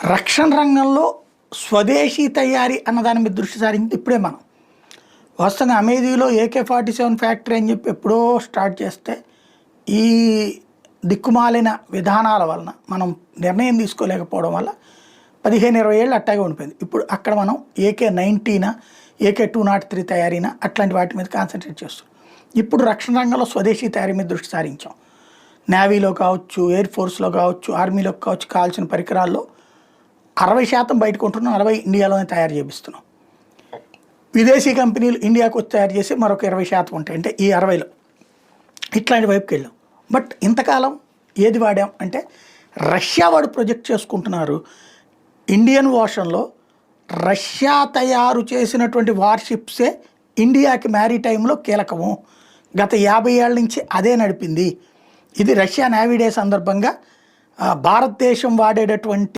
రక్షణ రంగంలో స్వదేశీ తయారీ అన్నదాని మీద దృష్టి సారించింది ఇప్పుడే మనం. వాస్తవంగా అమేథీలో AK-47 ఫ్యాక్టరీ అని చెప్పి ఎప్పుడో స్టార్ట్ చేస్తే ఈ దిక్కుమాలిన విధానాల వలన మనం నిర్ణయం తీసుకోలేకపోవడం వల్ల 15-20 ఏళ్ళు అట్టాగే ఉండిపోయింది. ఇప్పుడు అక్కడ మనం AK-19 AK-203 తయారీన అట్లాంటి వాటి మీద కాన్సన్ట్రేట్ చేస్తాం. ఇప్పుడు రక్షణ రంగంలో స్వదేశీ తయారీ మీద దృష్టి సారించాం. నేవీలో కావచ్చు, ఎయిర్ ఫోర్స్లో కావచ్చు, ఆర్మీలో కావచ్చు, కావాల్సిన పరికరాల్లో 60% బయట కొంటున్నాం, 40% ఇండియాలోనే తయారు చేపిస్తున్నాం. విదేశీ కంపెనీలు ఇండియాకు వచ్చి తయారు చేసి మరొక 20% ఉంటాయి. అంటే ఈ 60లో ఇట్లాంటి వైపుకి వెళ్ళాం. బట్ ఇంతకాలం ఏది వాడాం అంటే రష్యా వాడు ప్రొజెక్ట్ చేసుకుంటున్నారు. ఇండియన్ ఓషన్లో రష్యా తయారు చేసినటువంటి వార్షిప్సే ఇండియాకి మ్యారిటైమ్లో కీలకము. గత 50 ఏళ్ళ నుంచి అదే నడిపింది. ఇది రష్యా నేవీ డే సందర్భంగా భారతదేశం వాడేటటువంటి